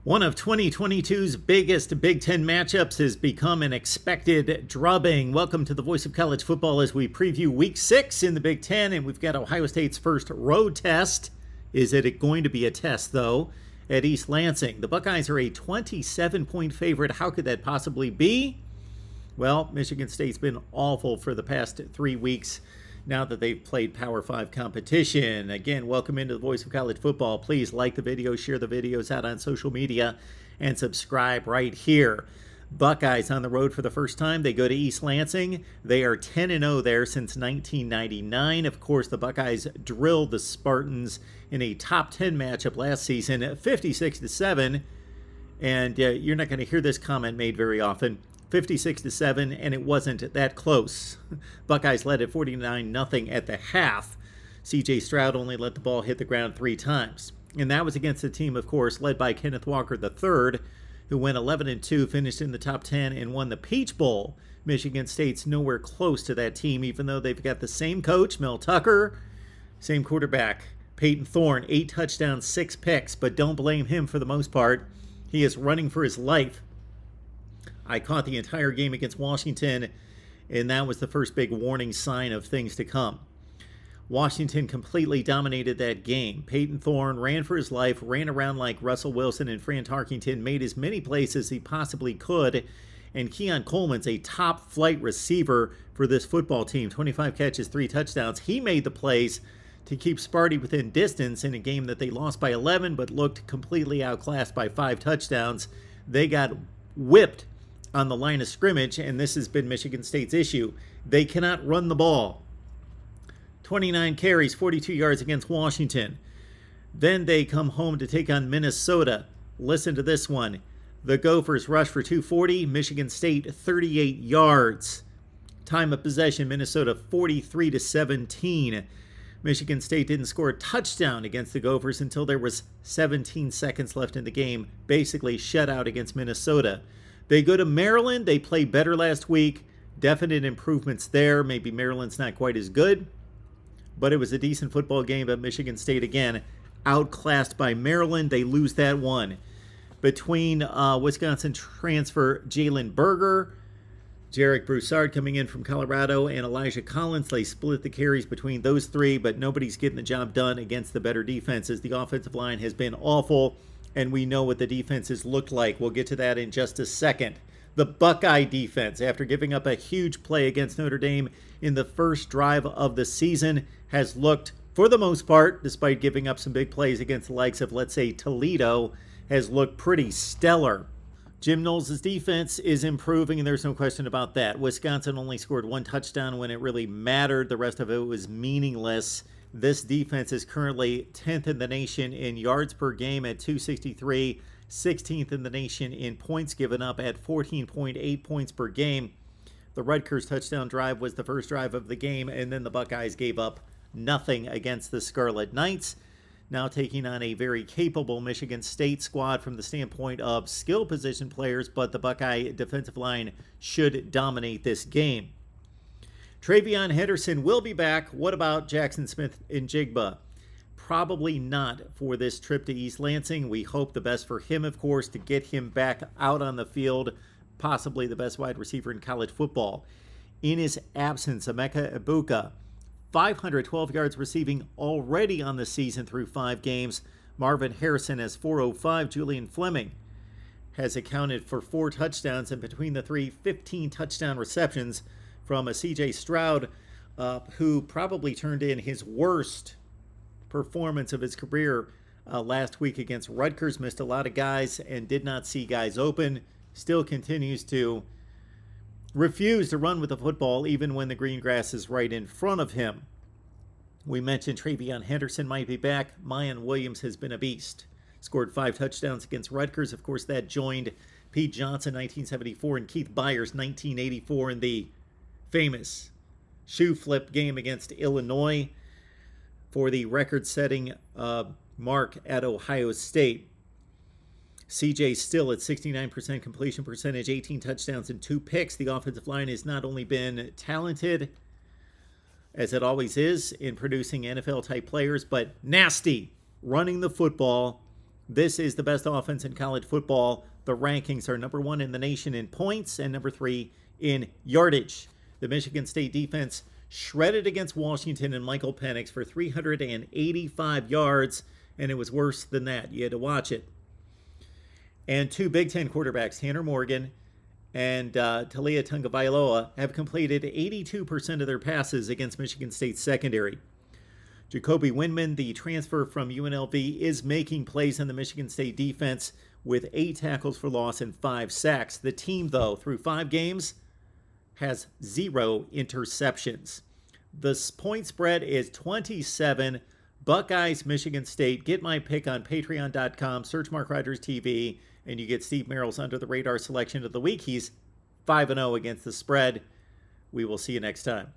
One of 2022's biggest Big Ten matchups has become an expected drubbing. Welcome to the Voice of College Football as we preview Week 6 in the Big Ten, and we've got Ohio State's first road test. Is it going to be a test, though, at East Lansing? The Buckeyes are a 27-point favorite. How could that possibly be? Well, Michigan State's been awful for the past 3 weeks now that they've played Power 5 competition. Again, welcome into the Voice of College Football. Please like the video, share the videos out on social media, and subscribe right here. Buckeyes on the road for the first time. They go to East Lansing. They are 10-0 there since 1999. Of course, the Buckeyes drilled the Spartans in a top 10 matchup last season, 56-7. And you're not going to hear this comment made very often. 56-7, and it wasn't that close. Buckeyes led at 49-0 at the half. C.J. Stroud only let the ball hit the ground 3 times. And that was against a team, of course, led by Kenneth Walker III, who went 11-2, finished in the top 10, and won the Peach Bowl. Michigan State's nowhere close to that team, even though they've got the same coach, Mel Tucker, same quarterback, Peyton Thorne, 8 touchdowns, 6 picks, but don't blame him for the most part. He is running for his life. I caught the entire game against Washington, and that was the first big warning sign of things to come. Washington completely dominated that game. Peyton Thorne ran for his life, ran around like Russell Wilson, and Fran Tarkenton made as many plays as he possibly could. And Keon Coleman's a top flight receiver for this football team. 25 catches, 3 touchdowns. He made the plays to keep Sparty within distance in a game that they lost by 11, but looked completely outclassed by 5 touchdowns. They got whipped on the line of scrimmage, and this has been Michigan State's issue. They cannot run the ball. 29 carries, 42 yards against Washington. Then they come home to take on Minnesota. Listen to this one. The Gophers rush for 240, Michigan State 38 yards. Time of possession, Minnesota 43-17. Michigan State didn't score a touchdown against the Gophers until there was 17 seconds left in the game. Basically shut out against Minnesota. They go to Maryland. They play better last week. Definite improvements there. Maybe Maryland's not quite as good, but it was a decent football game. But Michigan State, again, outclassed by Maryland. They lose that one. Between Wisconsin transfer Jalen Berger, Jarek Broussard coming in from Colorado, and Elijah Collins, they split the carries between those 3, but nobody's getting the job done against the better defenses. The offensive line has been awful, and we know what the defenses look like. We'll get to that in just a second. The Buckeye defense, after giving up a huge play against Notre Dame in the first drive of the season, has looked, for the most part, despite giving up some big plays against the likes of, let's say, Toledo, has looked pretty stellar. Jim Knowles' defense is improving, and there's no question about that. Wisconsin only scored 1 touchdown when it really mattered. The rest of it was meaningless. This defense is currently 10th in the nation in yards per game at 263, 16th in the nation in points given up at 14.8 points per game. The Rutgers touchdown drive was the first drive of the game, and then the Buckeyes gave up nothing against the Scarlet Knights. Now taking on a very capable Michigan State squad from the standpoint of skill position players, but the Buckeye defensive line should dominate this game. Travion Henderson will be back. What about Jackson Smith and Jigba? Probably not for this trip to East Lansing. We hope the best for him, of course, to get him back out on the field, possibly the best wide receiver in college football. In his absence, Emeka Egbuka, 512 yards receiving already on the season through 5 games. Marvin Harrison has 405. Julian Fleming has accounted for 4 touchdowns, and between the 3, 15 touchdown receptions from a C.J. Stroud, who probably turned in his worst performance of his career last week against Rutgers. Missed a lot of guys and did not see guys open. Still continues to refuse to run with the football even when the green grass is right in front of him. We mentioned Travion Henderson might be back. Mayan Williams has been a beast. Scored 5 touchdowns against Rutgers. Of course, that joined Pete Johnson 1974 and Keith Byers 1984 in the famous shoe flip game against Illinois for the record-setting mark at Ohio State. CJ still at 69% completion percentage, 18 touchdowns and 2 picks. The offensive line has not only been talented, as it always is in producing NFL-type players, but nasty, running the football This is the best offense in college football. The rankings are number 1 in the nation in points and number 3 in yardage. The Michigan State defense shredded against Washington and Michael Penix for 385 yards, and it was worse than that. You had to watch it. And 2 Big Ten quarterbacks, Tanner Morgan and Talia Tagovailoa, have completed 82% of their passes against Michigan State's secondary. Jacoby Windman, the transfer from UNLV, is making plays in the Michigan State defense with 8 tackles for loss and 5 sacks. The team, though, through 5 games, has 0 interceptions. The point spread is 27. Buckeyes, Michigan State. Get my pick on patreon.com. Search MarkRogersTV, and you get Steve Merrill's Under the Radar selection of the week. He's 5-0 against the spread. We will see you next time.